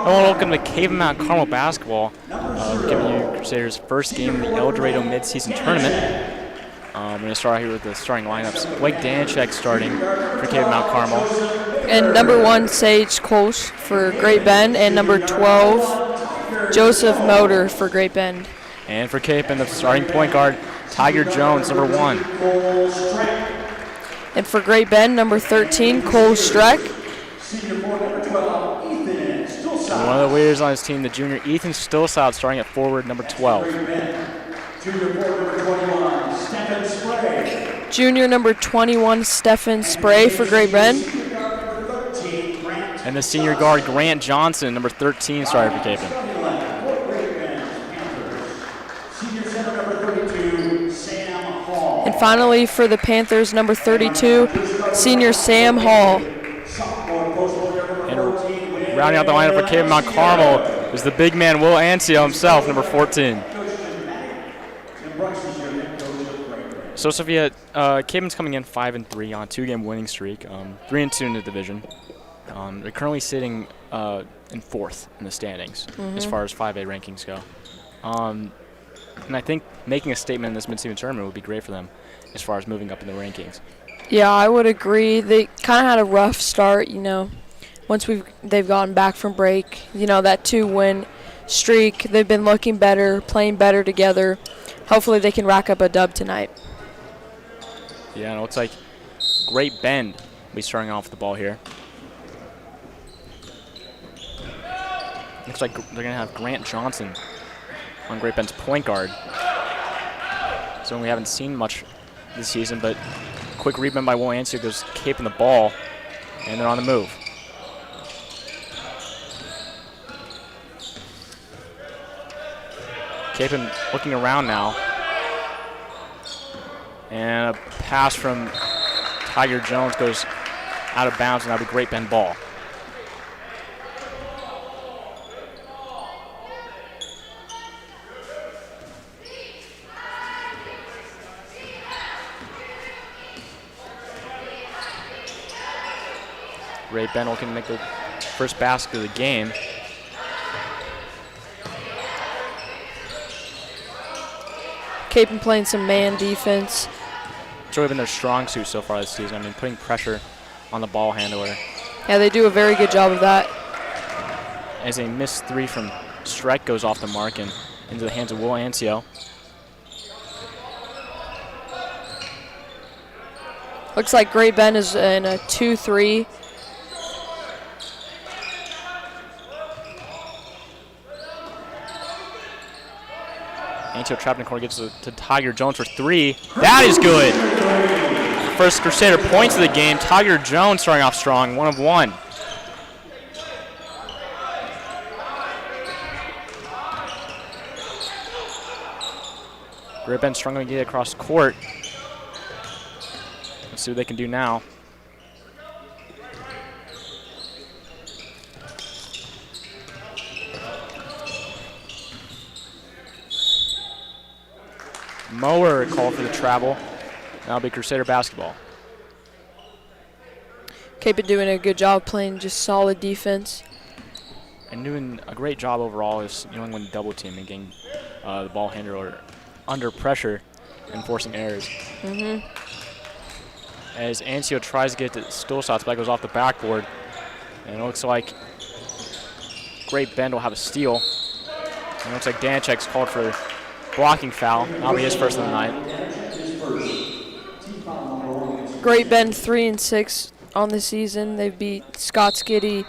Welcome to Mount Carmel basketball. We're giving you Crusaders' first game in the El Dorado midseason tournament. We're going to start here with the starting lineups. Blake Danchek starting for Mount Carmel. And number 1, Sage Kolsch for Great Bend. And number 12, Joseph Motor for Great Bend. And for Cape Bend, the starting point guard, Tiger Jones, number 1. And for Great Bend, number 13, Cole Streck. And one of the leaders on his team, the junior Ethan Stillside, starting at forward, number 12. Junior number 21, Stephen Spray for Great Bend. And the senior guard, Grant Johnson, number 13, starting for Cape Bend. And finally, for the Panthers, number 32, senior Sam Hall. And rounding out the lineup for Cape Mount Carmel is the big man, Will Ancio himself, number 14. So, Sophia, Cape's coming in 5-3 on a 2-game winning streak, 3-2 in the division. They're currently sitting in 4th in the standings as far as 5A rankings go. And I think making a statement in this mid-season tournament would be great for them as far as moving up in the rankings. Yeah, I would agree. They kind of had a rough start, Once they've gotten back from break, that 2-win streak, they've been looking better, playing better together. Hopefully they can rack up a dub tonight. Yeah, and it looks like Great Bend will be starting off the ball here. Looks like they're going to have Grant Johnson on Great Bend's point guard. So we haven't seen much this season, but quick rebound by Will Ancio goes caping the ball, and they're on the move. Capon looking around now. And a pass from Tiger Jones goes out of bounds, and that'll be Great Bend ball. Great Bend looking to make the first basket of the game. Capon playing some man defense. It's really been their strong suit so far this season. Putting pressure on the ball handler. Yeah, they do a very good job of that. As a missed 3 from Streck goes off the mark and into the hands of Will Ancio. Looks like Great Bend is in a 2-3. Ancio trapped in the corner, gets to Tiger Jones for 3. That is good. First Crusader points of the game. Tiger Jones starting off strong, 1 of 1. Great Bend struggling to get across court. Let's see what they can do now. Mower called for the travel. That'll be Crusader basketball. Capon doing a good job playing just solid defense. And doing a great job overall is when double team and getting the ball handler under pressure and forcing errors. As Ancio tries to get to Stillside's back, goes off the backboard. And it looks like Great Bend will have a steal. And it looks like Danchek's called for blocking foul. That'll be his first of the night. Great Bend 3-6 on the season. They beat Scott City,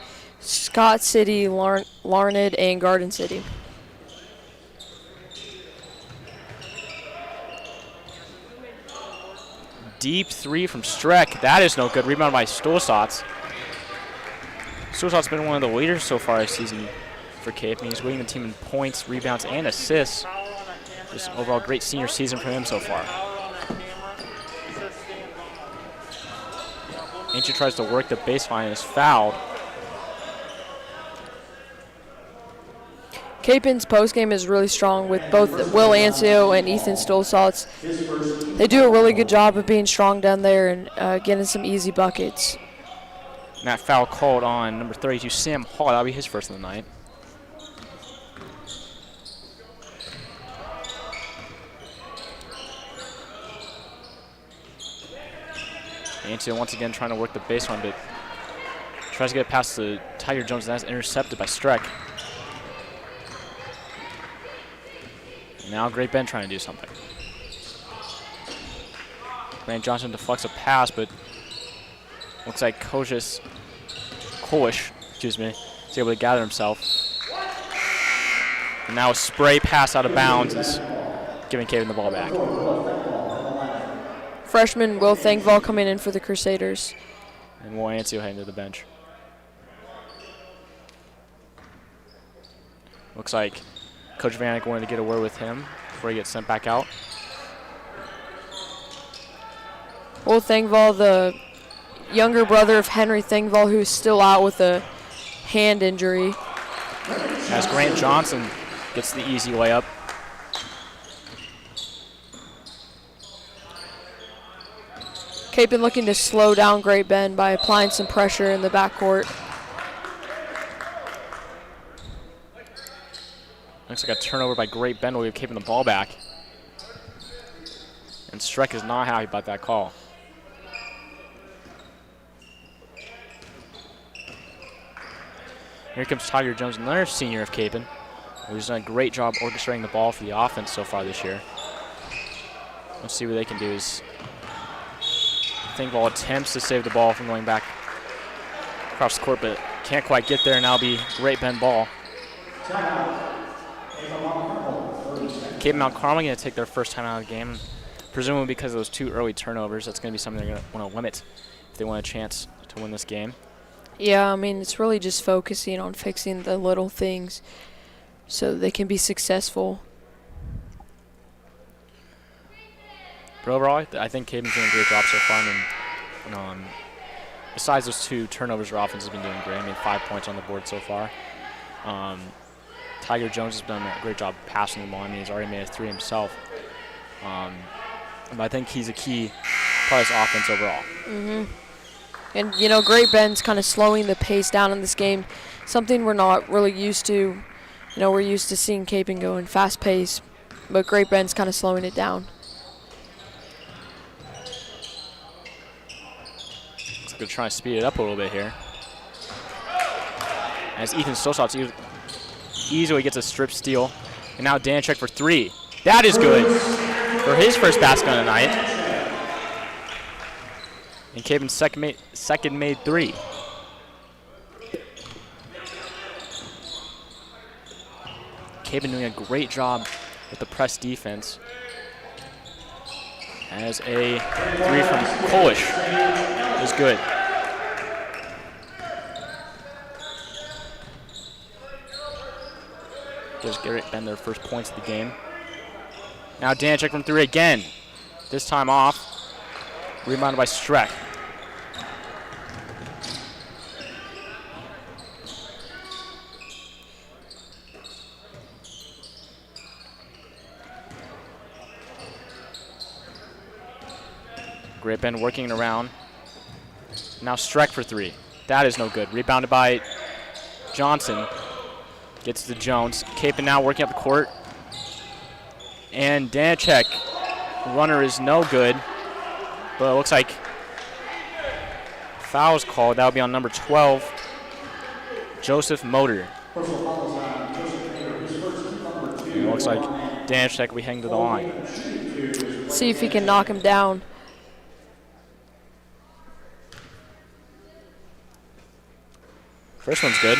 Larned, and Garden City. Deep 3 from Streck. That is no good. Rebound by Stolsatz. Stolsatz's been one of the leaders so far this season for Cape. He's leading the team in points, rebounds, and assists. Just overall great senior season for him so far. Ancio tries to work the baseline and is fouled. Capon's postgame is really strong with both Will Ancio and Ethan Stolsatz. They do a really good job of being strong down there and getting some easy buckets. And that foul called on number 32, Sam Hall. That'll be his first of the night. Antio once again trying to work the baseline, but tries to get past the Tiger Jones, and that's intercepted by Streck. Now Great Bend trying to do something. Grant Johnson deflects a pass, but looks like Kolish, is able to gather himself. And now a spray pass out of bounds is giving Caven the ball back. Freshman Will Thangvall coming in for the Crusaders. And Will Ancio heading to the bench. Looks like Coach Vanek wanted to get a word with him before he gets sent back out. Will Thangvall, the younger brother of Henry Thangvall, who's still out with a hand injury. As Grant Johnson gets the easy layup. Capen looking to slow down Great Bend by applying some pressure in the backcourt. Looks like a turnover by Great Bend will give Capen the ball back. And Streck is not happy about that call. Here comes Tiger Jones, another senior of Capen, who's done a great job orchestrating the ball for the offense so far this year. Let's see what they can do. Thingvall attempts to save the ball from going back across the court, but can't quite get there, and now be Great Bend ball. Cape Mount Carmel going to take their first time out of the game, presumably because of those 2 early turnovers. That's going to be something they're going to want to limit if they want a chance to win this game. Yeah, I mean, it's really just focusing on fixing the little things so they can be successful. But overall, I think Capen's doing a great job so far. And besides those 2 turnovers, our offense has been doing great. I mean, 5 points on the board so far. Tiger Jones has done a great job passing the ball. I mean, he's already made a 3 himself. But I think he's a key part of this offense overall. Mm-hmm. And, you know, Great Bend's kind of slowing the pace down in this game, something we're not really used to. You know, we're used to seeing Capen go in fast pace, but Great Bend's kind of slowing it down. Looks like they're trying to speed it up a little bit here. As Ethan Stosatz easily gets a strip steal. And now Danchek for 3. That is good for his first basket of the night. And Capen's second made 3. Capen doing a great job with the press defense. As a 3 from Kolish is good. Gives Garrett Bend their first points of the game. Now Danchek from 3 again. This time off. Rebounded by Streck. Great Bend working it around. Now Streck for 3. That is no good. Rebounded by Johnson. Gets to Jones. Capen now working up the court. And Danchek, runner is no good. But it looks like foul is called. That would be on number 12, Joseph Motor. And it looks like Danchek will be heading to the line. See if he can knock him down. First one's good.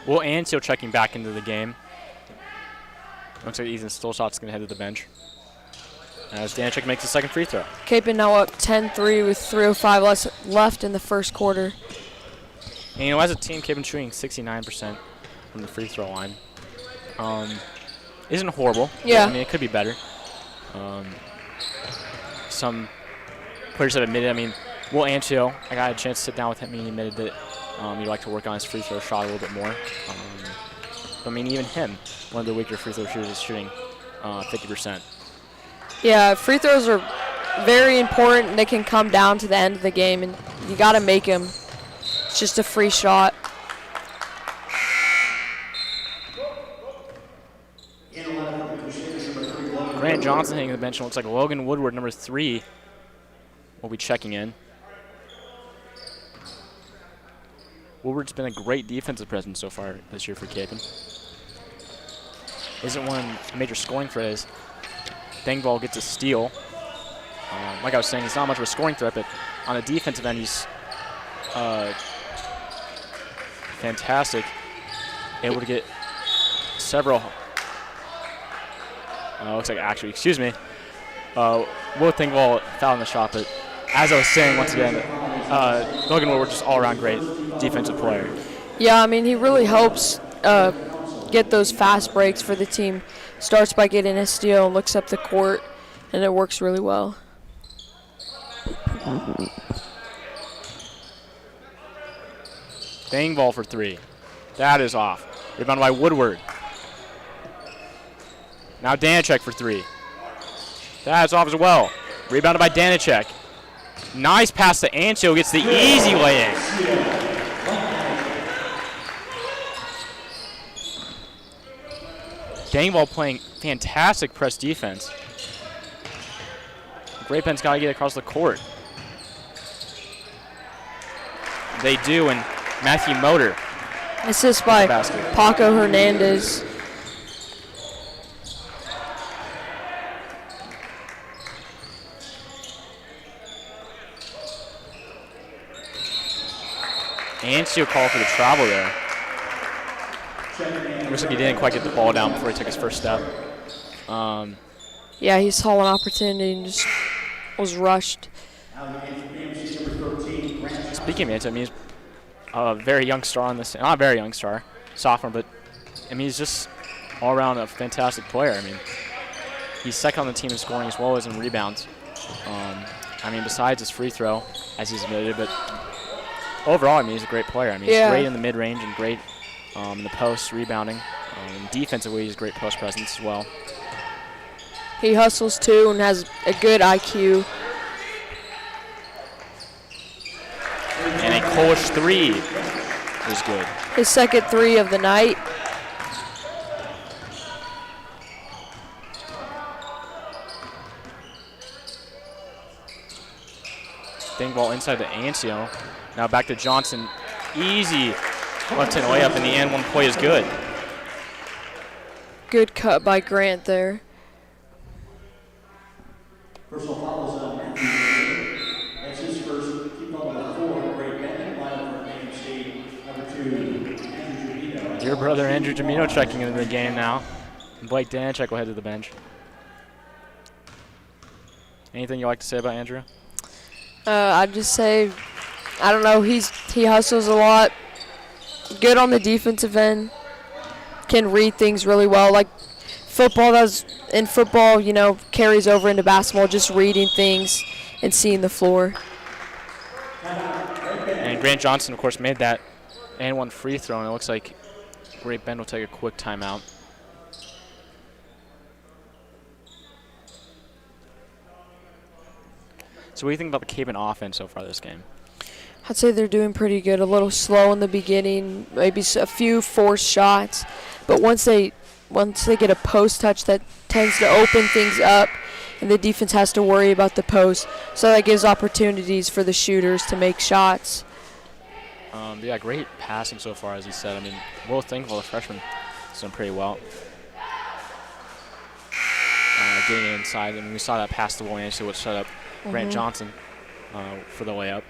Will Ancio checking back into the game. Looks like Ethan Stolzot's going to head to the bench. As Danchek makes the second free throw. Capen now up 10-3 with 3:05 left in the first quarter. And, you know, as a team, Capen shooting 69% from the free throw line. Isn't horrible. Yeah. I mean, it could be better. Some players have admitted, I mean, Will Ancio, I got a chance to sit down with him, and he admitted that he'd like to work on his free throw shot a little bit more. I mean, even him, one of the weaker free throw shooters, is shooting 50%. Yeah, free throws are very important. They can come down to the end of the game, and you got to make them. It's just a free shot. Grant Johnson hitting the bench, and it looks like Logan Woodward, number 3, will be checking in. Woodward's been a great defensive presence so far this year for Capen. Isn't one a major scoring threat as Thingvall gets a steal. Like I was saying, he's not much of a scoring threat, but on the defensive end, he's fantastic. Able to get several. Looks like actually, excuse me. Will Thingvall fouled in the shot, but as I was saying once again, Logan Woodward just all-around great defensive player. Yeah, I mean, he really helps get those fast breaks for the team. Starts by getting a steal, looks up the court, and it works really well. Thingvall for 3. That is off. Rebounded by Woodward. Now Danacek for 3. That's off as well. Rebounded by Danacek. Nice pass to Ancio, gets the easy lay-in. Thingvall playing fantastic press defense. Great Ben's got to get across the court. They do, and Matthew Motor. Assist by Paco Hernandez. Ancio called for the travel there. Looks like he didn't quite get the ball down before he took his first step. Yeah, he saw an opportunity and just was rushed. Speaking of Ancio, I mean, he's a very young star on this. Not a very young star, sophomore, but I mean, he's just all around a fantastic player. I mean, he's second on the team in scoring as well as in rebounds. I mean, besides his free throw, as he's admitted, but overall, I mean, he's a great player. I mean, he's great in the mid-range and great in the post, rebounding. Defensively, he's a great post presence as well. He hustles, too, and has a good IQ. And a Polish 3 is good. His second 3 of the night. Thingvall inside to Ancio. Now back to Johnson. Easy left-hand layup, and the and one play is good. Good cut by Grant there. Personal fouls on Matthew. That's his first. Keep on number 4. Great man. Line for KMC. Number 2, Andrew Jamino. Dear brother Andrew Jamino checking into the game now. Blake Danacek will head to the bench. Anything you'd like to say about Andrew? I'd just say, I don't know, he hustles a lot. Good on the defensive end. Can read things really well. Like football, you know, carries over into basketball, just reading things and seeing the floor. And Grant Johnson, of course, made that and one free throw, and it looks like Great Bend will take a quick timeout. So what do you think about the Capen offense so far this game? I'd say they're doing pretty good. A little slow in the beginning, maybe a few forced shots, but once they get a post touch, that tends to open things up, and the defense has to worry about the post. So that gives opportunities for the shooters to make shots. Yeah, great passing so far, as he said. I mean, Will Thingvall, the freshman, is doing pretty well. Getting it inside, and we saw that pass to Williams, which set up Grant Johnson for the layup.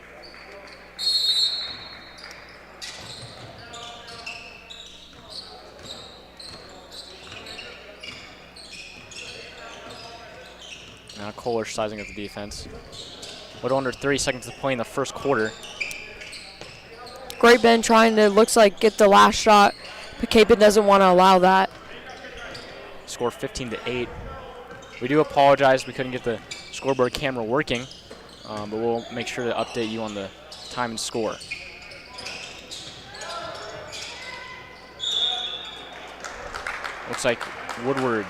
Now Kohler sizing up the defense. A little under 30 seconds to play in the first quarter. Great Bend trying to, looks like, get the last shot, but Capen doesn't want to allow that. Score 15-8. We do apologize we couldn't get the scoreboard camera working, but we'll make sure to update you on the time and score. Looks like Woodward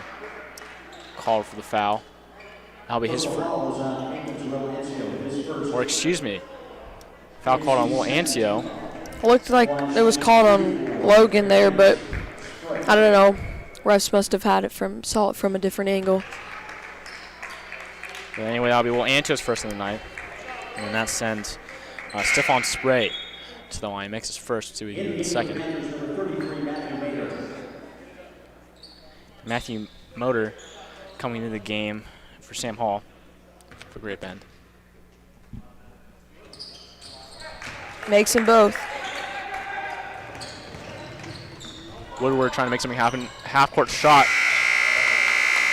called for the foul. That'll be his first. Or excuse me, foul called on Will Ancio. It looked like it was called on Logan there, but I don't know. Refs must have had it saw it from a different angle. But anyway, that'll be Will Antio's first of the night. And that sends Stephon Spray to the line. Makes his first, so we get the second. Matthew Motor coming into the game for Sam Hall for Great Bend. Makes them both. Woodward trying to make something happen. Half-court shot.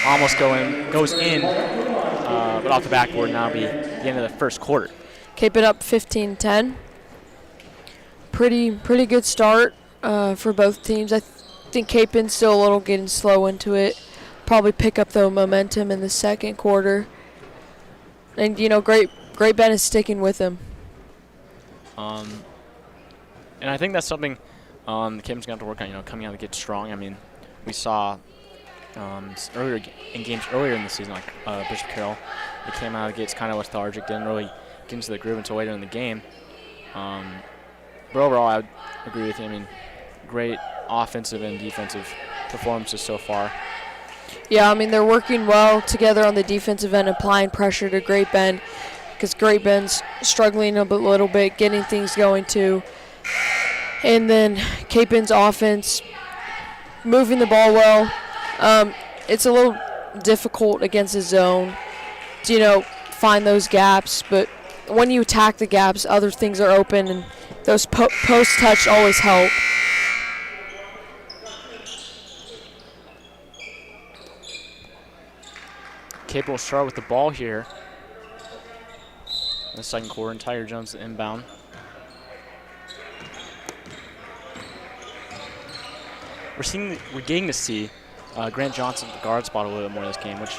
Almost goes in, but off the backboard. Now be the end of the first quarter. Keep it up 15-10. Pretty good start for both teams. I think Capen's still a little getting slow into it. Probably pick up the momentum in the second quarter. And, you know, Great Bend is sticking with them. And I think that's something the Capen's going to have to work on, you know, coming out to get strong. I mean, we saw earlier in the season, like Bishop Carroll, they came out of the gates kind of lethargic, didn't really get into the groove until later in the game. But overall, I would agree with you. I mean, great offensive and defensive performances so far. Yeah, I mean, they're working well together on the defensive end, applying pressure to Great Bend, because Great Bend's struggling a little bit, getting things going too. And then Capen's offense, moving the ball well. It's a little difficult against the zone to, you know, find those gaps, but when you attack the gaps, other things are open, and those post touch always help. Cape will start with the ball here in the second quarter, and Tiger Jones the inbound. We're getting to see Grant Johnson at the guard spot a little bit more this game, which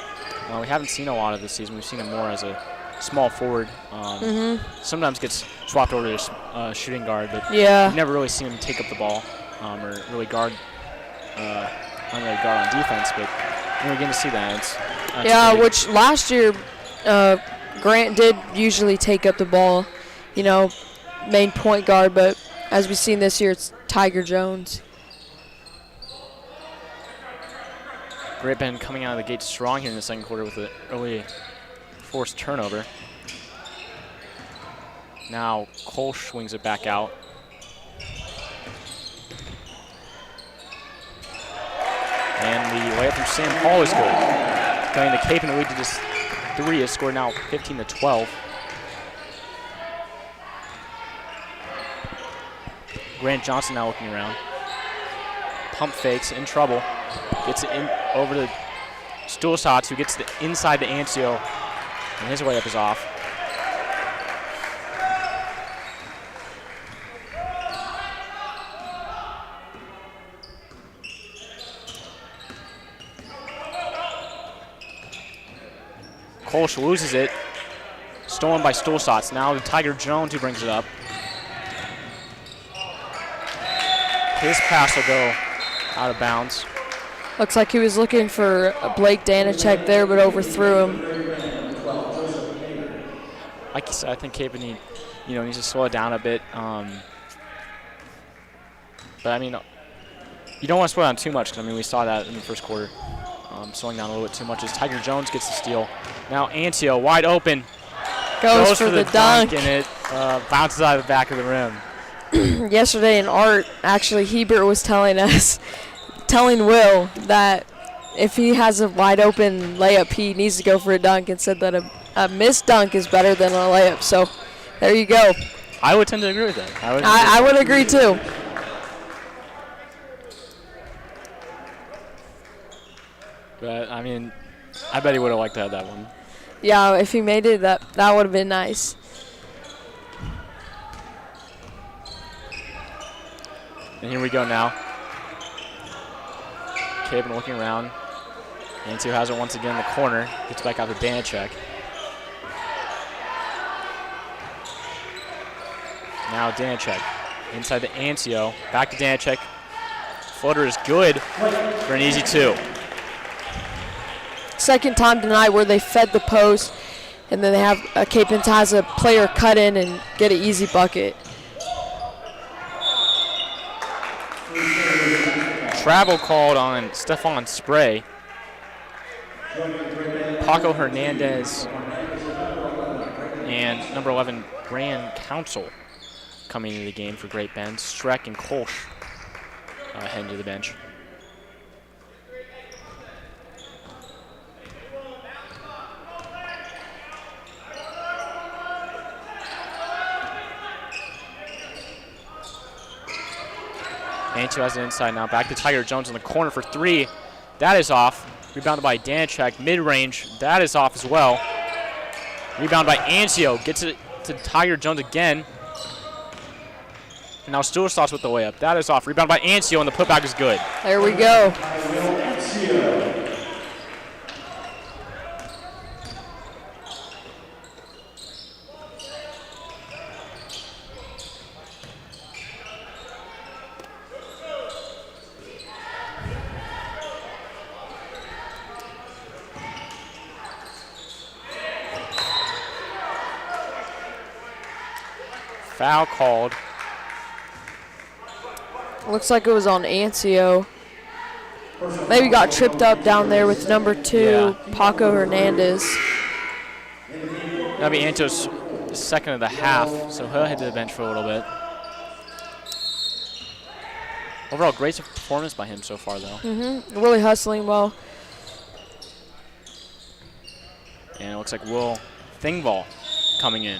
we haven't seen a lot of this season. We've seen him more as a small forward. Sometimes gets swapped over to shooting guard, but Yeah. we've never really seen him take up the ball or really guard, not really guard on defense. But we're getting to see that. Yeah, which last year Grant did usually take up the ball, you know, main point guard, but as we've seen this year, it's Tiger Jones. Great Bend coming out of the gate strong here in the second quarter with an early forced turnover. Now Cole swings it back out. And the layup from Sam Hall is good. Going to Cape in the lead to just 3. Has scored now 15-12. Grant Johnson now looking around. Pump fakes, in trouble. Gets it in over to Stulsatz, who gets the inside to Ancio, and his layup is off. Kolsch loses it. Stolen by Stulsatz. Now to Tiger Jones, who brings it up. His pass will go out of bounds. Looks like he was looking for Blake Danacek there, but overthrew him. Like you said, I think Cape needs to slow it down a bit. But I mean, you don't want to slow down too much, because I mean we saw that in the first quarter. Slowing down a little bit too much as Tiger Jones gets the steal. Now Ancio wide open. Goes for the dunk. And it bounces out of the back of the rim. Yesterday in art, actually, Hebert was telling Will that if he has a wide open layup, he needs to go for a dunk, and said that a missed dunk is better than a layup. So there you go. I would tend to agree with that. I would agree too. But I mean, I bet he would have liked to have that one. Yeah, if he made it, that would have been nice. And here we go now. Capen looking around. Ancio has it once again in the corner. Gets back out to Danacek. Now Danacek inside to Ancio. Back to Danacek. Floater is good for an easy 2. Second time tonight where they fed the post, and then they have Capen has a player cut in and get an easy bucket. Travel called on Stephon Spray. Paco Hernandez And number 11, Brand Council coming into the game for Great Bend. Streck and Kolsch heading to the bench. Antio has it inside now. Back to Tiger Jones in the corner for 3. That is off. Rebounded by Danchek. Mid-range. That is off as well. Rebound by Antio. Gets it to Tiger Jones again. And now Stillsauce with the layup. That is off. Rebound by Antio, and the putback is good. There we go. Foul called. Looks like it was on Ancio. Maybe got tripped up down there with number 2, Paco Hernandez. That'll be Antio's second of the half, so he'll head to the bench for a little bit. Overall, great performance by him so far, though. Really hustling well. And it looks like Will Thingvall coming in.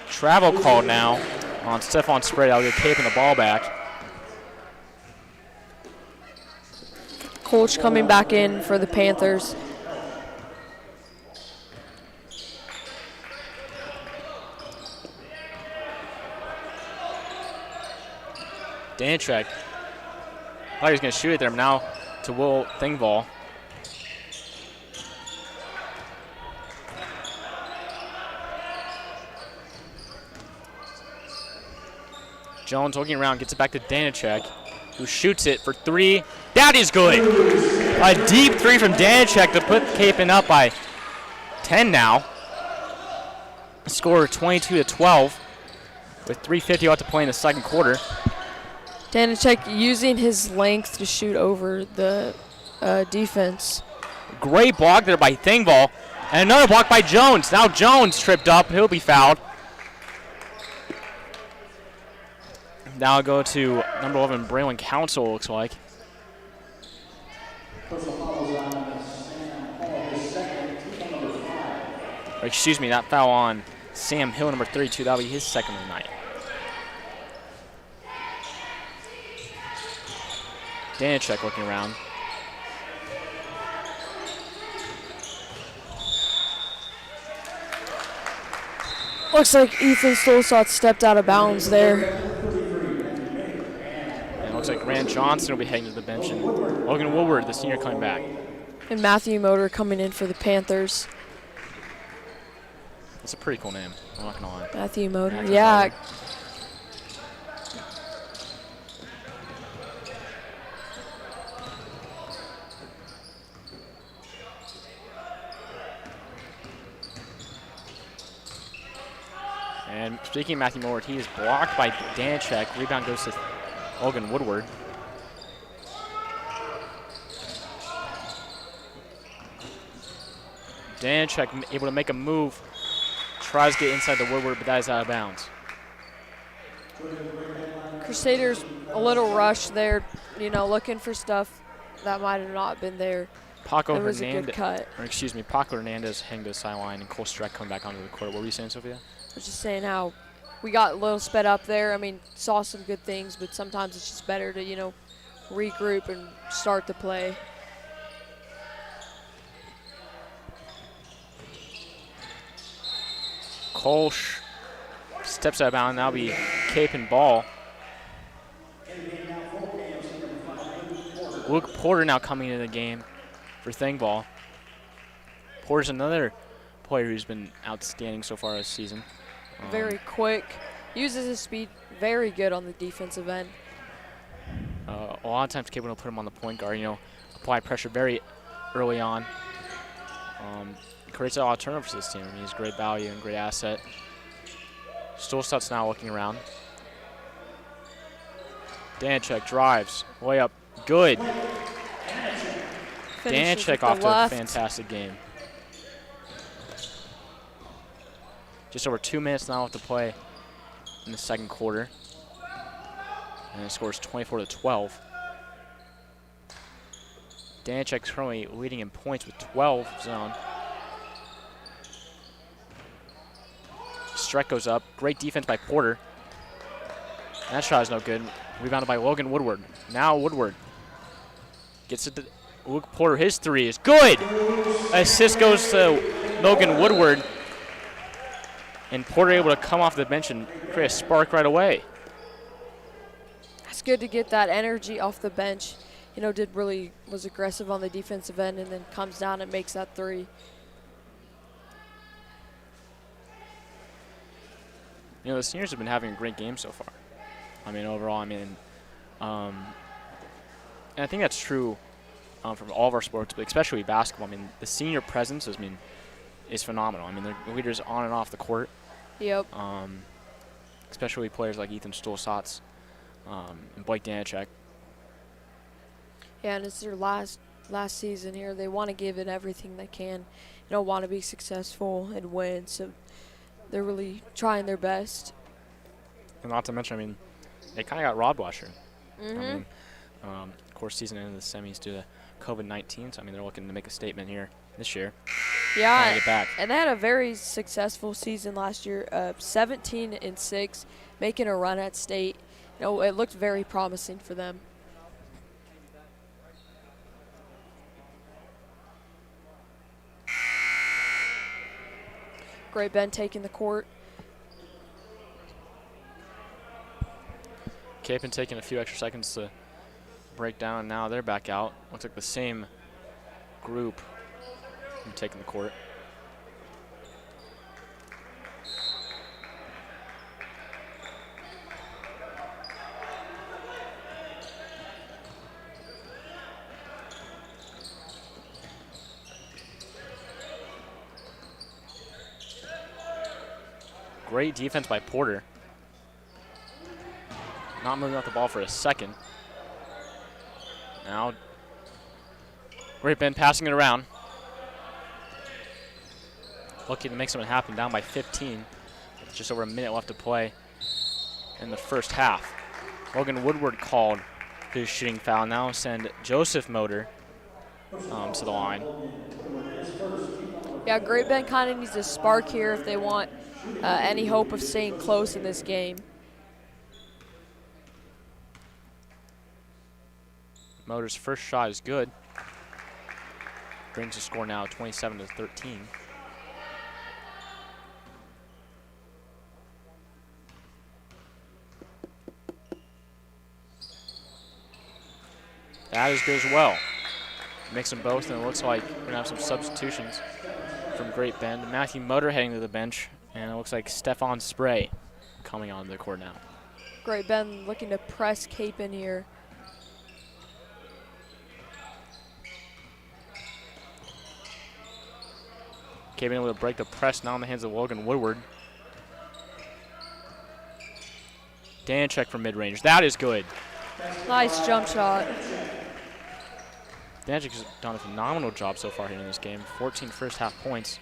Travel call now on Stefan Spray. I'll get Caping the ball back. Kolsch coming back in for the Panthers. Danchek. I thought he was going to shoot it there. Now to Will Thingvall. Jones looking around, gets it back to Danachek, who shoots it for 3. That is good. A deep 3 from Danachek to put Capon up by 10 now. Score 22-12 with 3:50 left to play in the second quarter. Danachek using his length to shoot over the defense. Great block there by Thingvall. And another block by Jones. Now Jones tripped up. He'll be fouled. Now I'll go to number 11, Braylon Council, looks like. Or excuse me, that foul on Sam Hill, number 32. That'll be his second of the night. Danachek looking around. Looks like Ethan Stolzot stepped out of bounds there. Looks like Grant Johnson will be heading to the bench, and Logan Woodward, the senior, coming back. And Matthew Motor coming in for the Panthers. That's a pretty cool name, I'm not gonna lie. Matthew Motor, Matthew yeah. Motor. And speaking of Matthew Moore, he is blocked by Danachek. Rebound goes to Logan Woodward. Danachek able to make a move. Tries to get inside the Woodward, but that is out of bounds. Crusaders a little rush there, you know, looking for stuff that might have not been there. Paco It was a good Hernandez, cut. or excuse me, Paco Hernandez hanging to the sideline, and Cole Streck coming back onto the court. What were you saying, Sophia? I was just saying how we got a little sped up there. I mean, saw some good things, but sometimes it's just better to, you know, regroup and start the play. Kolsch steps out of bounds. Now be Cape and ball. Luke Porter now coming into the game for Thingvall. Porter's another player who's been outstanding so far this season. Very quick, uses his speed very good on the defensive end. A lot of times capable to put him on the point guard, you know, apply pressure very early on. Creates a lot of turnovers for this team. I mean, he's great value and great asset. Stolstad's now looking around. Danachek drives, way up, good. Danachek off to a fantastic game. Just over 2 minutes now left to play in the second quarter. And it scores 24-12. Danchek's currently leading in points with 12 zone. Streck goes up. Great defense by Porter. That shot is no good. Rebounded by Logan Woodward. Now Woodward gets it to Luke Porter. His three is good. Assist goes to Logan Woodward. And Porter able to come off the bench and create a spark right away. It's good to get that energy off the bench. You know, was aggressive on the defensive end and then comes down and makes that three. You know, the seniors have been having a great game so far. I mean, overall, and I think that's true from all of our sports, but especially basketball. I mean, the senior presence is phenomenal. I mean, they're leaders on and off the court. Yep. Especially players like Ethan Stolzatz and Blake Danachek. Yeah, and it's their last season here. They want to give it everything they can. You know, want to be successful and win. So they're really trying their best. And not to mention, I mean, they kind of got robbed last year. Mm-hmm. I mean, of course, season ended the semis due to COVID-19. So I mean, they're looking to make a statement here this year. Yeah, get back. And they had a very successful season last year, 17-6, making a run at state. You know, it looked very promising for them. Great Bend taking the court. Capon taking a few extra seconds to break down, and now they're back out. Looks like the same group taking the court. Great defense by Porter. Not moving off the ball for a second. Now, Great Bend passing it around. Looking to make something happen, down by 15. Just over a minute left to play in the first half. Logan Woodward called his shooting foul. Now send Joseph Motor to the line. Yeah, Great Bend kind of needs a spark here if they want any hope of staying close in this game. Motor's first shot is good. Brings the score now 27-13. That is good as well. Mix them both, and it looks like we're going to have some substitutions from Great Bend. Matthew Motor heading to the bench, and it looks like Stefan Spray coming onto the court now. Great Bend looking to press Capon here. Capon able to break the press now in the hands of Logan Woodward. Danachek from mid-range. That is good. Nice jump shot. Danachek has done a phenomenal job so far here in this game. 14 first half points.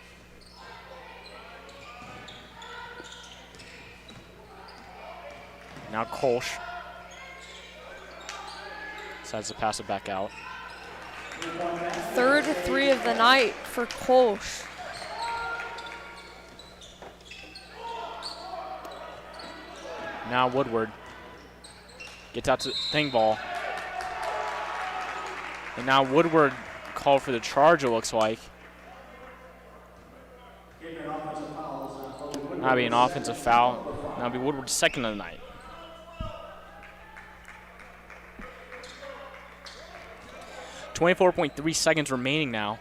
Now Kolsch decides to pass it back out. Third three of the night for Kolsch. Now Woodward gets out to Thingvall. And now Woodward called for the charge, it looks like. That'll be an offensive foul. That'll be Woodward's second of the night. .3 seconds remaining now.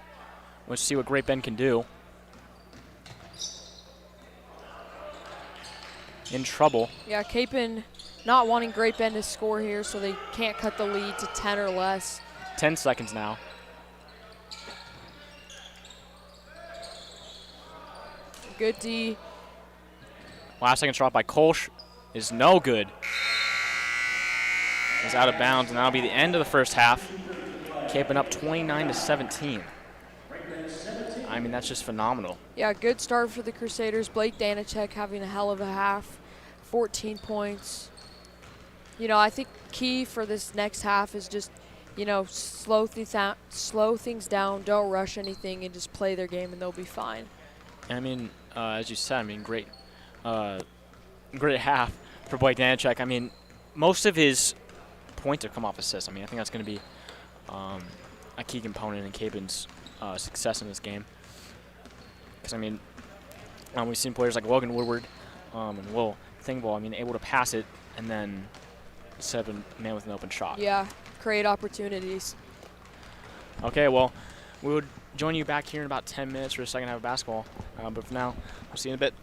Let's see what Great Bend can do. In trouble. Yeah, Capon not wanting Great Bend to score here, so they can't cut the lead to 10 or less. 10 seconds now. Good D. Last second shot by Kolsch is no good. It's out of bounds, and that'll be the end of the first half. Capon up 29-17. I mean, that's just phenomenal. Yeah, good start for the Crusaders. Blake Danacek having a hell of a half, 14 points. You know, I think key for this next half is just, you know, slow things down, don't rush anything, and just play their game, and they'll be fine. I mean, as you said, I mean, great half for Blake Danacek. I mean, most of his points have come off assists. I mean, I think that's going to be a key component in Capen's success in this game. Because, I mean, we've seen players like Logan Woodward and Will Thingvall, I mean, able to pass it and then set up a man with an open shot. Yeah, create opportunities. Okay, well, we would join you back here in about 10 minutes for the second half of basketball. But for now, we'll see you in a bit.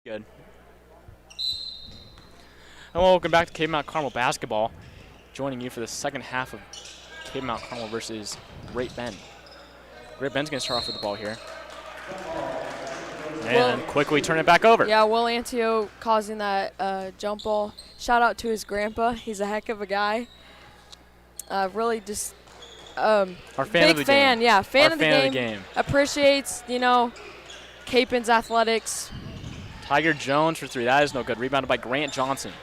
Good. And welcome back to Cape Mount Carmel basketball. Joining you for the second half of Cape Mount Carmel versus Great Bend. Great Bend's going to start off with the ball here. And quickly turn it back over. Yeah, Will Antio causing that jump ball. Shout out to his grandpa. He's a heck of a guy. Really just Our fan big of the fan. game. Yeah, fan Our of the fan game. Appreciates, Capen's athletics. Tiger Jones for three. That is no good. Rebounded by Grant Johnson.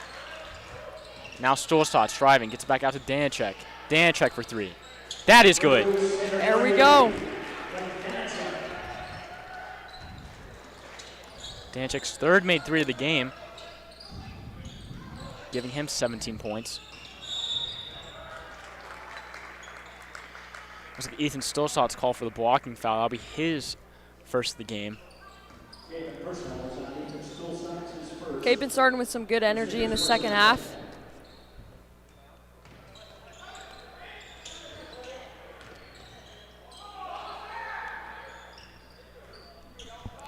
Now Stolstad's driving. Gets it back out to Danchek. Danchek for three. That is good. There we go. Danchek's third made three of the game, giving him 17 points. Looks like Ethan Stolstad's call for the blocking foul. That'll be his first of the game. Capen starting with some good energy in the second half.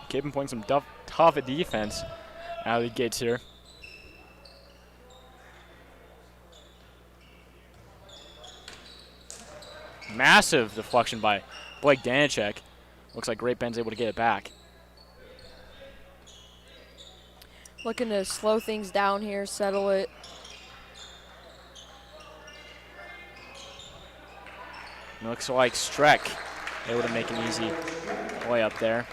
Capen playing some tough defense out of the gates here. Massive deflection by Blake Danachek. Looks like Great Bend's able to get it back. Looking to slow things down here, settle it. Looks like Streck able to make an easy way up there.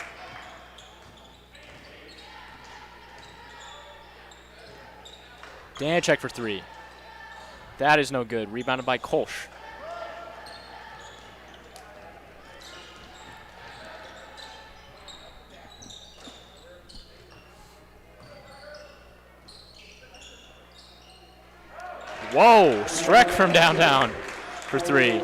Danachek for three. That is no good. Rebounded by Kolsch. Whoa, Streck from downtown for three.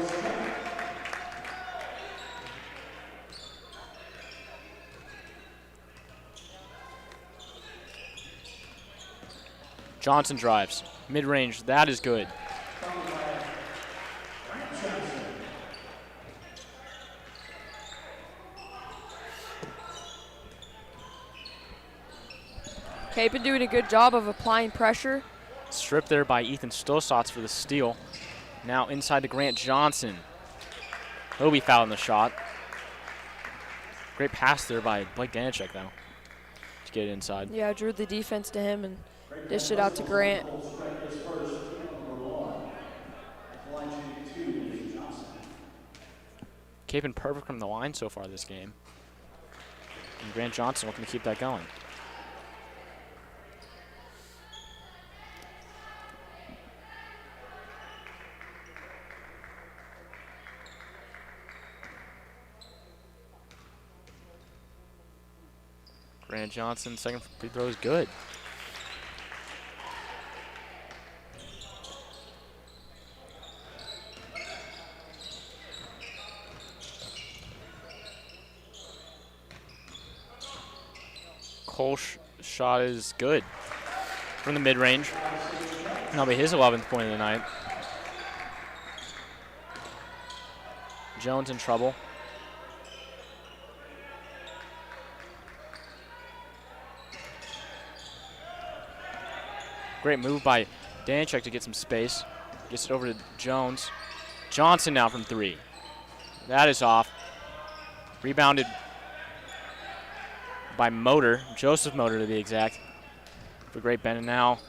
Johnson drives. Mid-range, that is good. Capen doing a good job of applying pressure. Stripped there by Ethan Stosatz for the steal. Now inside to Grant Johnson. He'll be fouling the shot. Great pass there by Blake Danachek, though, to get it inside. Yeah, drew the defense to him and dished it out to Grant. Capen perfect from the line so far this game. And Grant Johnson looking to keep that going. Grant Johnson, second free throw is good. Kolsch shot is good from the mid-range. That'll be his 11th point of the night. Jones in trouble. Great move by Danachek to get some space. Gets it over to Jones. Johnson now from three. That is off. Rebounded by Motor, Joseph Motor to be exact, for Great Bend. And now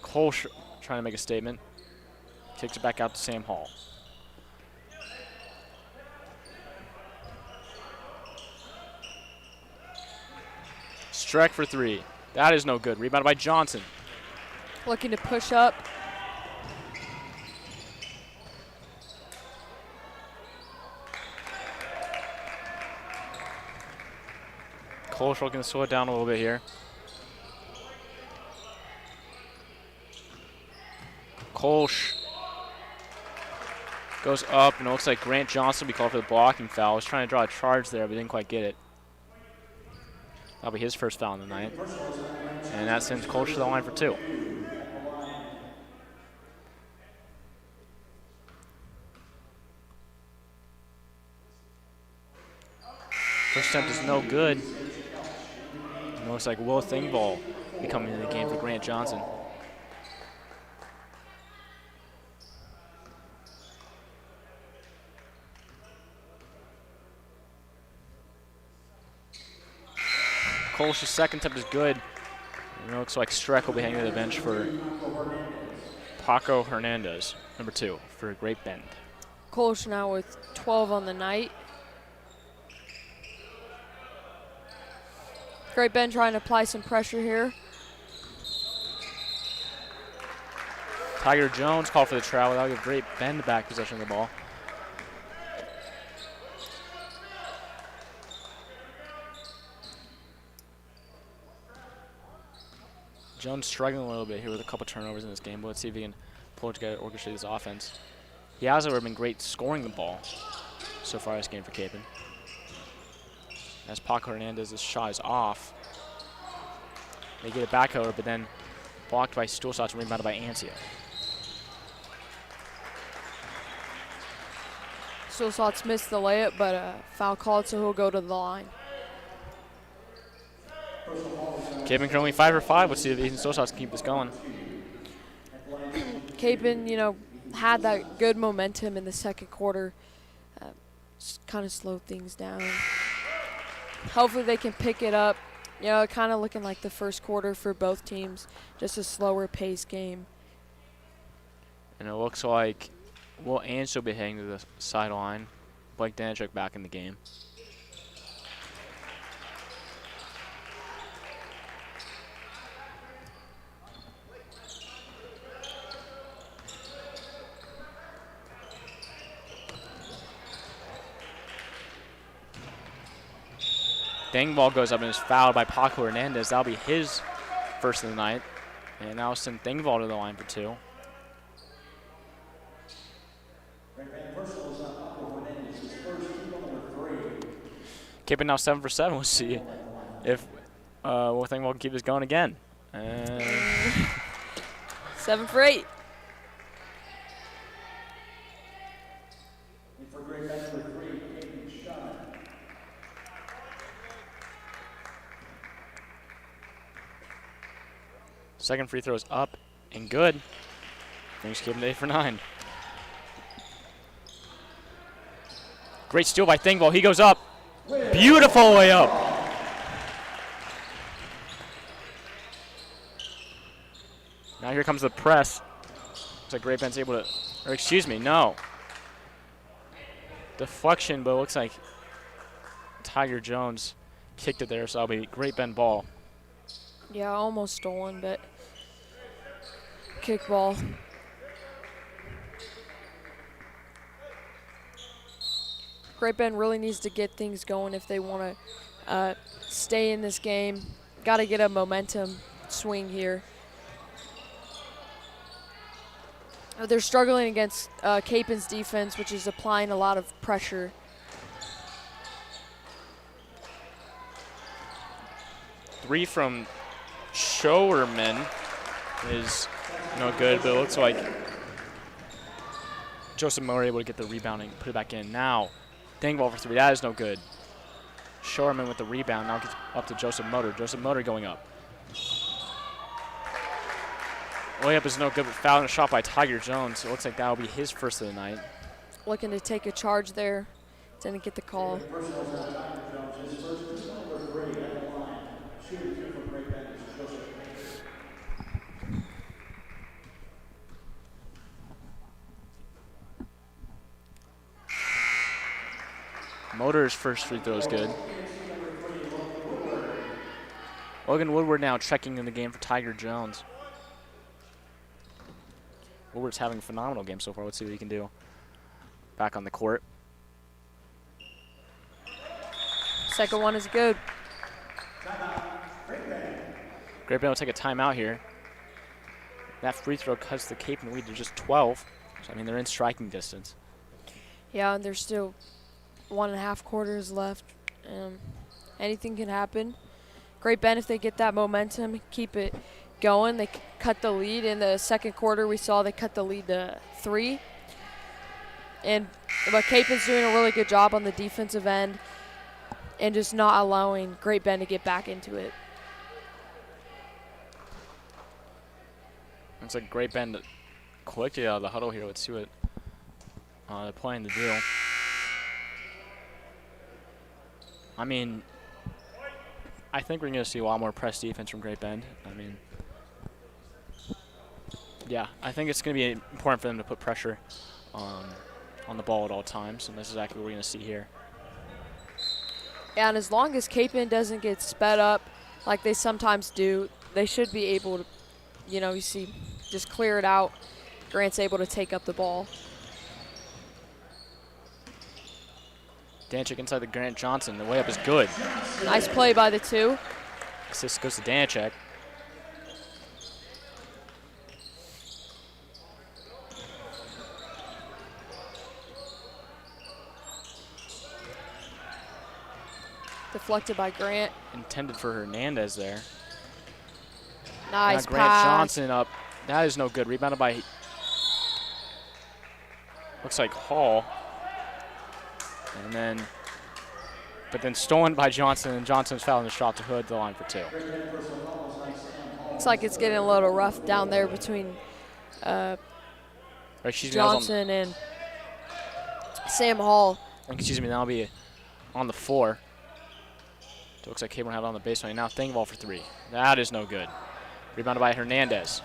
Kolsch trying to make a statement. Kicks it back out to Sam Hall. Streck for three. That is no good. Rebounded by Johnson. Looking to push up. Kolsch looking to slow it down a little bit here. Kolsch goes up, and it looks like Grant Johnson will be called for the blocking foul. Was trying to draw a charge there, but didn't quite get it. That'll be his first foul in the night. And that sends Kolsch to the line for two. First attempt is no good. No Looks like Will Thingvall be coming into the game for Grant Johnson. Kolsch's second attempt is good. And it looks like Streck will be hanging to the bench for Paco Hernandez, number 2, for Great Bend. Kolsch now with 12 on the night. Great Bend trying to apply some pressure here. Tiger Jones called for the travel. That'll give Great Bend back possession of the ball. Jones struggling a little bit here with a couple turnovers in this game, but let's see if he can pull it together, orchestrate this offense. He has, however, been great scoring the ball so far this game for Capon. As Paco Hernandez's shot is off. They get it back, however, but then blocked by Stulsatz and rebounded by Ansia. Stulsatz missed the layup, but foul called, so he'll go to the line. Capon currently 5 for 5. Let's see if Ethan Stulsatz can keep this going. Capon, had that good momentum in the second quarter. Just kind of slowed things down. Hopefully they can pick it up. Kind of looking like the first quarter for both teams. Just a slower pace game. And it looks like Will Ansch will be heading to the sideline. Blake Danchuk back in the game. Thingvall goes up and is fouled by Paco Hernandez. That'll be his first of the night. And now send Thingvall to the line for 2. Capon now 7 for 7. We'll see if Will Thingvall can keep this going again. 7 for 8. Second free throw is up and good. Brings Capon to 8 for 9. Great steal by Thingvall. He goes up. Beautiful layup. Now here comes the press. Looks like Great Bend's able to, or excuse me, no. Deflection, but it looks like Tiger Jones kicked it there, so that'll be Great Bend ball. Yeah, almost stolen, but kickball. Great Bend really needs to get things going if they want to stay in this game. Got to get a momentum swing here. They're struggling against Capon's defense, which is applying a lot of pressure. Three from Showerman is no good, but it looks like Joseph Moore able to get the rebound and put it back in. Now, Thingvall for 3. That is no good. Showerman with the rebound. Now gets up to Joseph Motor. Joseph Motor going up. Layup is no good, but foul and a shot by Tiger Jones. It looks like that will be his first of the night. Looking to take a charge there. Didn't get the call. Motor's first free throw is good. Logan Woodward now checking in the game for Tiger Jones. Woodward's having a phenomenal game so far. Let's see what he can do. Back on the court. Second one is good. Great Bend will take a timeout here. That free throw cuts the Capon lead to just 12. So, I mean, they're in striking distance. Yeah, and there's still 1.5 quarters left. Anything can happen. Great Bend, if they get that momentum, keep it going. They cut the lead in the second quarter. We saw they cut the lead to 3. But Capon's doing a really good job on the defensive end and just not allowing Great Bend to get back into it. It's a Great Bend quickly out of the huddle here. Let's see what they're planning to do. I mean, I think we're going to see a lot more press defense from Great Bend. I mean, yeah, I think it's going to be important for them to put pressure on the ball at all times, and this is exactly what we're going to see here. And as long as Cape Bend doesn't get sped up like they sometimes do, they should be able to, you see, just clear it out. Grant's able to take up the ball. Danchik inside the Grant Johnson. The way up is good. Nice play by the 2. Assist goes to Danchik. Deflected by Grant. Intended for Hernandez there. Nice Grant pass. Johnson up. That is no good. Rebounded by, looks like Hall. But then stolen by Johnson, and Johnson's fouling the shot to Hood, the line for 2. Looks like it's getting a little rough down there between Johnson and Sam Hall. Excuse me, that'll be on the 4. It looks like Cameron had it on the baseline. Now Thingvall for 3. That is no good. Rebounded by Hernandez.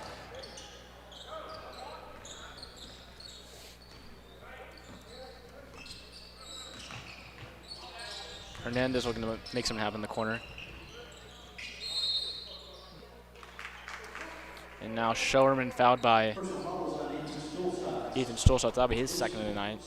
Hernandez looking to make something happen in the corner. And now Showerman fouled by Ethan Stolzat. That'll be his second of the night.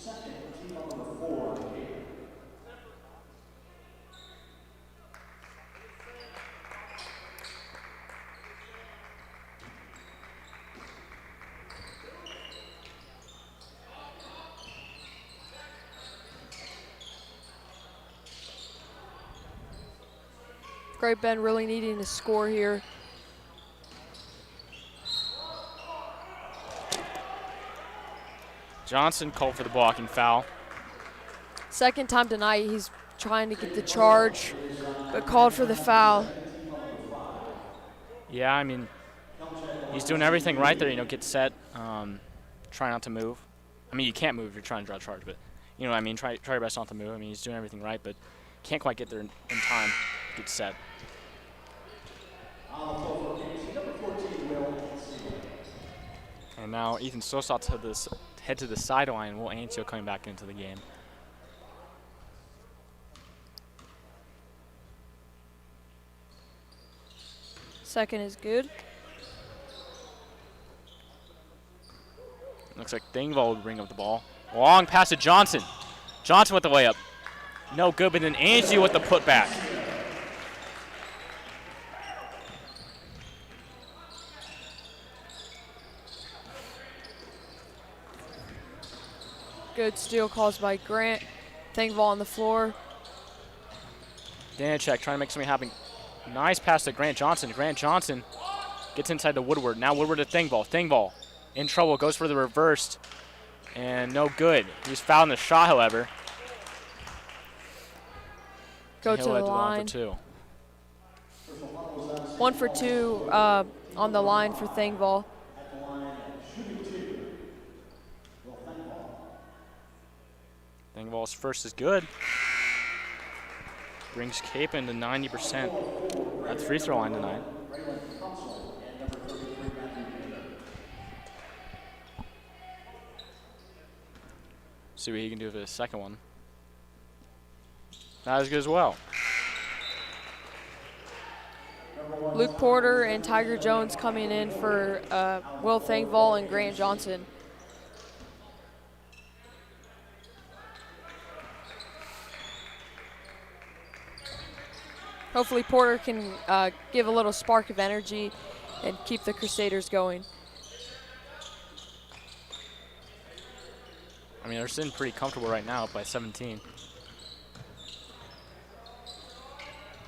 Great Bend really needing to score here. Johnson called for the blocking foul. Second time tonight, he's trying to get the charge, but called for the foul. Yeah, I mean, he's doing everything right there. Get set, try not to move. I mean, you can't move if you're trying to draw a charge, but you know what I mean. Try your best not to move. I mean, he's doing everything right, but can't quite get there in time. Get set. And now Ethan Stolzat head to the sideline. Will Ancio coming back into the game. Second is good. Looks like Thingvall would bring up the ball. Long pass to Johnson. Johnson with the layup. No good, but then Angie with the putback. Good steal calls by Grant. Thingvall on the floor. Danchik trying to make something happen. Nice pass to Grant Johnson. Grant Johnson gets inside to Woodward. Now Woodward to Thingvall. Thingvall in trouble, goes for the reversed, and no good. He's fouled in the shot, however. Go to the line. 1 for 2 on the line for Thingvall. Thingvall's first is good. Brings Cape into 90% at the free throw line tonight. See what he can do for the second one. Not as good as well. Luke Porter and Tiger Jones coming in for Will Thingvall and Grant Johnson. Hopefully Porter can give a little spark of energy and keep the Crusaders going. I mean, they're sitting pretty comfortable right now, up by 17.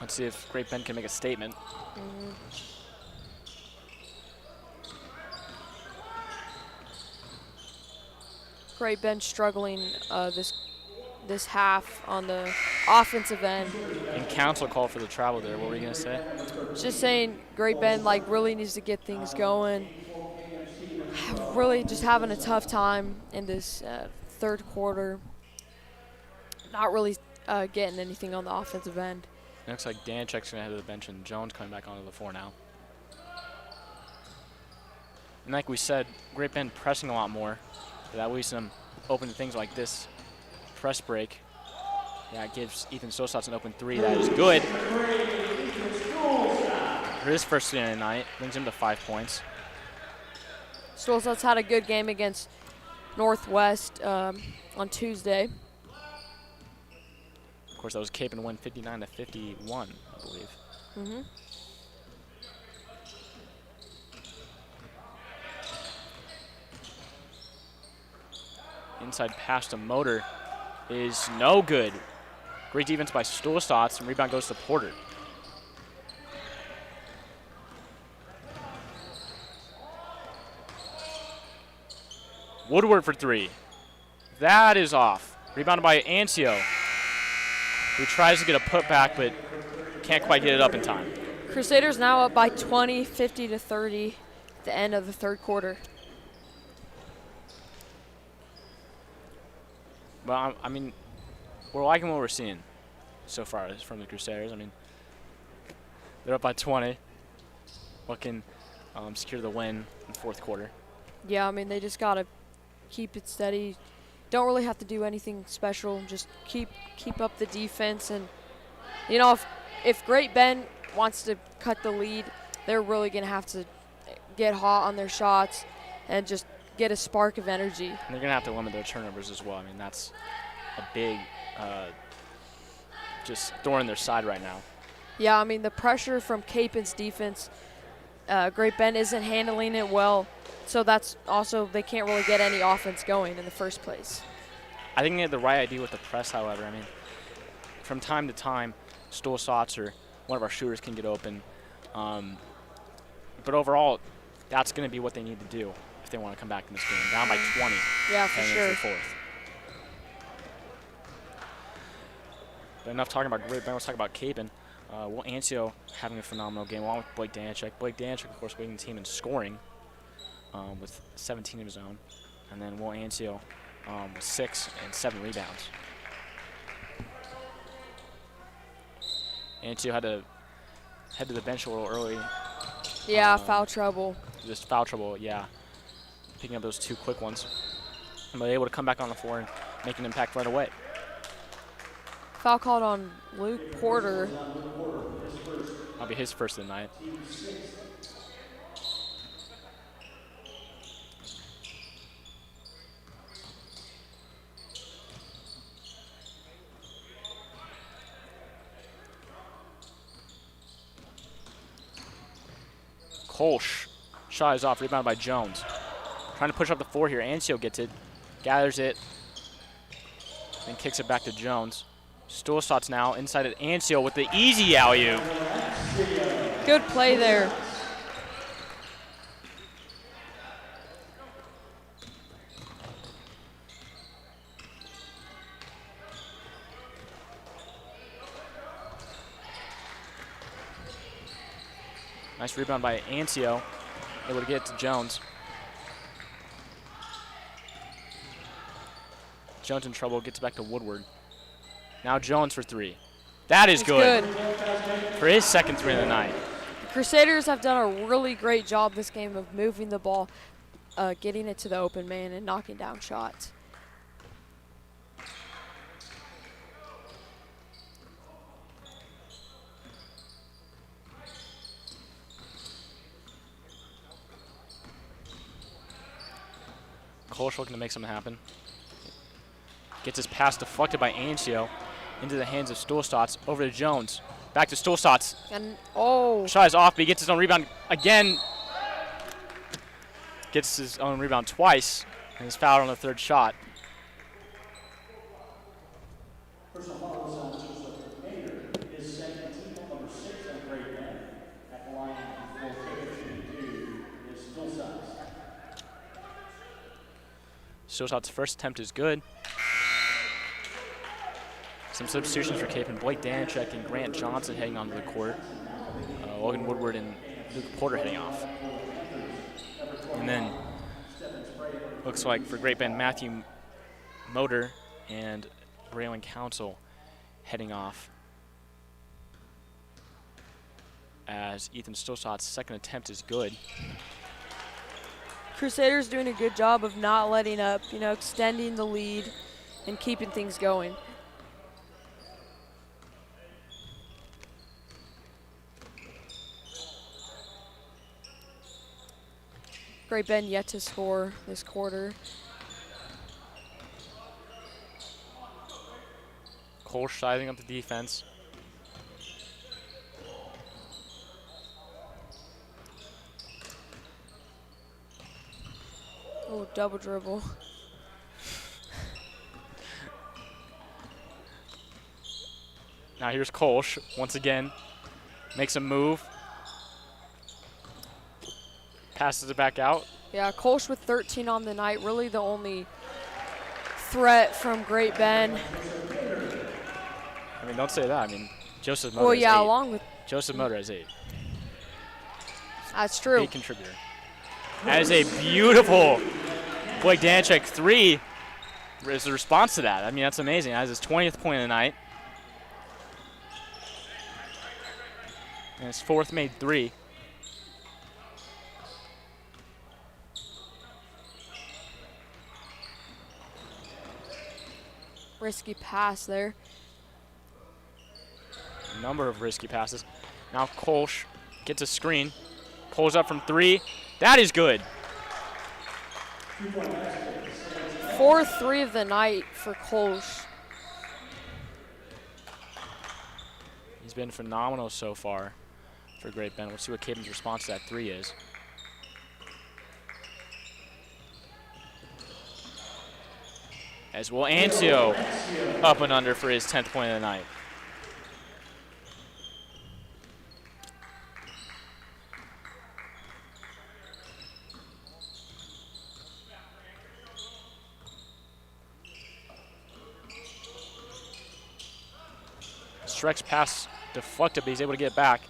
Let's see if Great Bend can make a statement. Great Bend struggling this half on the offensive end. And counsel called for the travel there. What were you going to say? Just saying Great Bend really needs to get things going. really just having a tough time in this third quarter. Not really getting anything on the offensive end. It looks like Danchek's going to head to the bench, and Jones coming back onto the floor now. And like we said, Great Bend pressing a lot more. That leaves them open to things like this press break. Yeah, it gives Ethan Stolzatz an open three. That is good. For his first three of the night, brings him to 5 points. Stolzatz had a good game against Northwest on Tuesday. Of course, that was Cape and win 59-51, I believe. Mm-hmm. Inside pass to Motor is no good. Great defense by Stolzatz, and rebound goes to Porter. Woodward for three. That is off. Rebounded by Ancio, who tries to get a putback, but can't quite get it up in time. Crusaders now up by 20, 50-30 at the end of the third quarter. Well, I mean, we're liking what we're seeing so far from the Crusaders. I mean, they're up by 20, looking secure the win in the fourth quarter. Yeah, I mean, they just got to keep it steady. Don't really have to do anything special. Just keep up the defense. And, you know, if Great Bend wants to cut the lead, they're really going to have to get hot on their shots and just get a spark of energy. And they're going to have to limit their turnovers as well. I mean, that's a big just thorn in their side right now. Yeah, I mean, the pressure from Capen's defense, Great Bend isn't handling it well. So that's also, they can't really get any offense going in the first place. I think they had the right idea with the press, however. I mean, from time to time, Stolzatz or one of our shooters can get open. But overall, that's going to be what they need to do if they want to come back in this game. Down by 20. Yeah, for sure. The fourth. But enough talking about Great Bend. Let's talk about Capen. Will Ancio having a phenomenal game along with Blake Danchek. Blake Danchek, of course, leading the team in scoring with 17 of his own. And then Will Ancio with 6 and 7 rebounds. Ancio had to head to the bench a little early. Yeah, foul trouble. Just foul trouble, yeah. Picking up those 2 quick ones. But able to come back on the floor and make an impact right away. Foul called on Luke Porter. That'll be his first of the night. Kolsch. Shot is off, rebounded by Jones. Trying to push up the floor here. Ancio gets it, gathers it, and kicks it back to Jones. Stolzatz now inside at Ancio with the easy alley-oop. Good play there. Nice rebound by Ancio. Able to get it to Jones. Jones in trouble, gets back to Woodward. Now Jones for 3. That is good. For his second 3 of the night. The Crusaders have done a really great job this game of moving the ball, getting it to the open man, and knocking down shots. Kolsch looking to make something happen. Gets his pass deflected by Ancio into the hands of Stolzatz. Over to Jones. Back to Stolzatz. And Shot is off, but he gets his own rebound again. Gets his own rebound twice, and is fouled on the 3rd shot. Personal foul on Joseph Mayer is second team number 6 on Great Bend. At the line for KMC is Stolzatz. Stolzatz's first attempt is good. Some substitutions for Cape and Blake Danchek and Grant Johnson heading onto the court. Logan Woodward and Luke Porter heading off. And then Looks like for Great Bend, Matthew Motor and Braylon Council heading off, as Ethan Stosat's second attempt is good. Crusaders doing a good job of not letting up, you know, extending the lead and keeping things going. Great Bend yet to score this quarter. Cole sizing up the defense. Oh, double dribble. Now here's Kolsch once again. Makes a move. Passes it back out. Yeah, Kolsch with 13 on the night, really the only threat from Great Bend. I mean, don't say that. I mean, Joseph Motor Well, has yeah, 8. along with Joseph Motor has 8. that's true. Big contributor. That is a beautiful Blake Danchek 3 as a response to that. I mean, that's amazing. That is his 20th point of the night. And his 4th made 3. Risky pass there. Number of risky passes. Now Kolsch gets a screen. Pulls up from 3. That is good. 4th 3 of the night for Kolsch. He's been phenomenal so far for Great Bend. We'll see what Caden's response to that 3 is. As will Ancio up and under for his 10th point of the night. Streck's pass deflected, but he's able to get it back.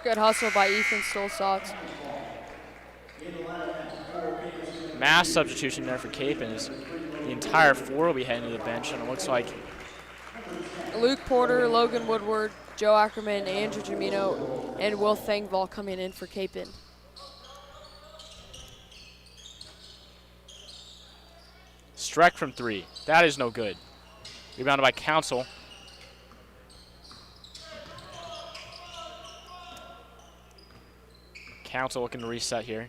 Good hustle by Ethan Stolzotz. Mass substitution there for Capen as the entire 4 will be heading to the bench, and it looks like Luke Porter, Logan Woodward, Joe Ackerman, Andrew Jamino, and Will Thangval coming in for Capen. Streck from 3. That is no good. Rebounded by Council. Council looking to reset here.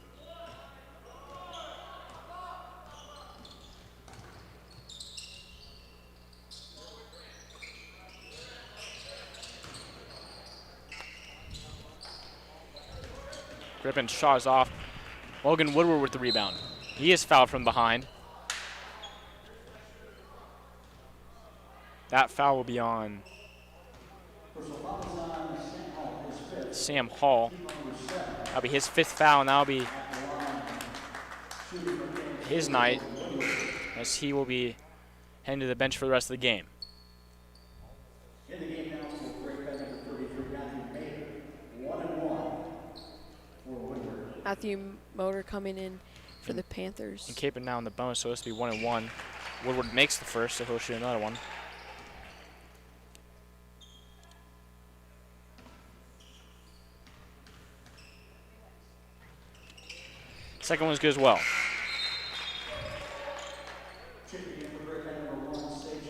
Griffin shaws off. Logan Woodward with the rebound. He is fouled from behind. That foul will be on Sam Hall. That'll be his 5th foul, and that'll be his night, as he will be heading to the bench for the rest of the game. In the game now for Great Bend number 33, Matthew Mayer, 1-1 for Woodward. Matthew Motor coming in for the Panthers. And Capen now in the bonus, so it's to be 1-1. Woodward makes the first, so he'll shoot another one. Second one's good as well.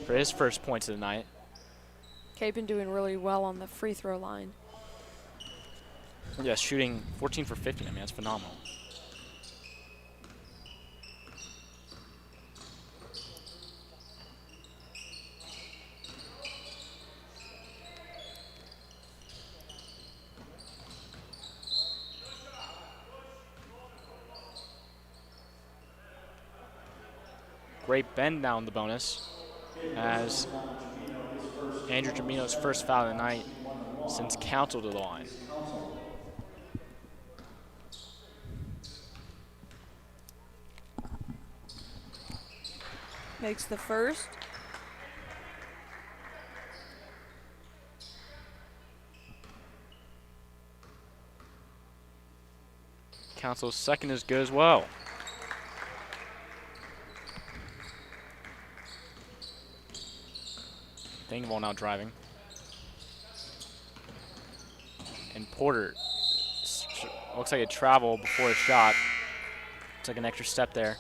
For his first points of the night. Capen doing really well on the free throw line. Yeah, shooting 14 for 50. I mean, that's phenomenal. Great Bend down the bonus as Andrew Jamino's first foul of the night sends Council to the line. Makes the first. Council's second is good as well. Dingvall now driving. And Porter looks like a travel before a shot. It's like an extra step there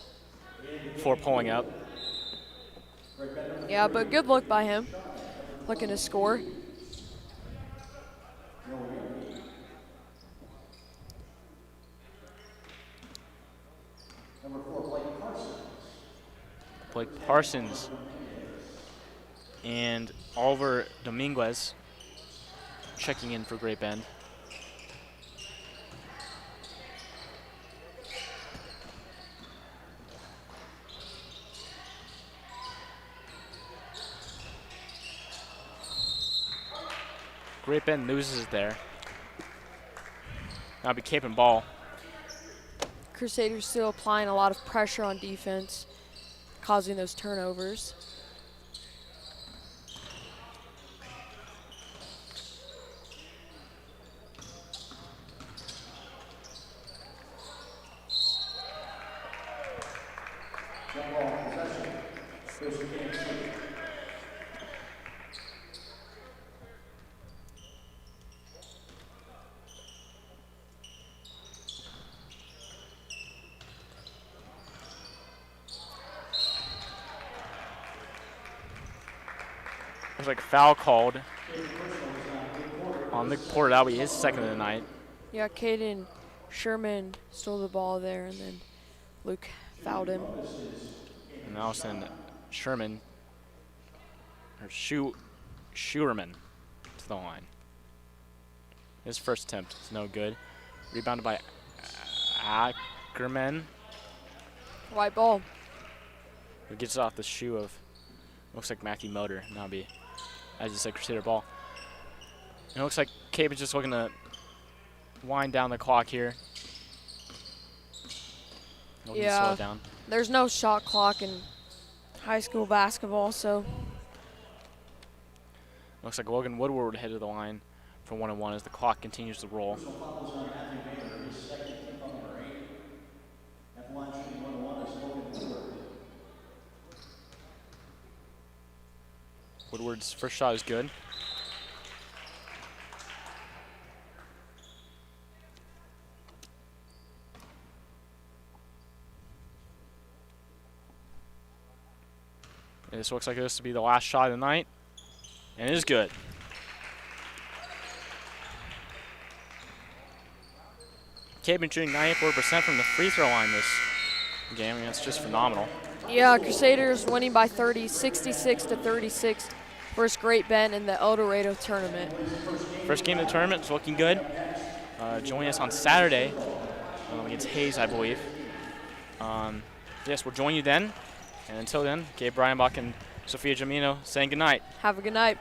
before pulling up. Yeah, but good look by him. Looking to score. Blake Parsons and Oliver Dominguez checking in for Great Bend. Great Bend loses it there. Now be Cape and ball. Crusaders still applying a lot of pressure on defense, causing those turnovers. There's like a foul called on Nick Porter. That'll be his second of the night. Yeah, Caden Sherman stole the ball there, and then Luke fouled him. And now send Sherman, or Schuerman to the line. His first attempt is no good. Rebounded by Ackerman. White ball. Who gets off the shoe of, looks like Matthew Motor. Now be, as you said, Crusader ball. And it looks like Cape is just looking to wind down the clock here. Looking to slow it down. There's no shot clock in high school basketball, so. Looks like Logan Woodward head to the line for 1-on-1 as the clock continues to roll. Woodward's first shot is good. This looks like this to be the last shot of the night, and it is good. Cape been shooting 94% from the free throw line this game. I mean, that's just phenomenal. Yeah, Crusaders winning by 30, 66-36 versus Great Bend in the El Dorado tournament. First game of the tournament is looking good. Join us on Saturday against Hayes, I believe. Yes, we'll join you then. And until then, Gabe Bryanbach and Sophia Jamino saying goodnight. Have a good night.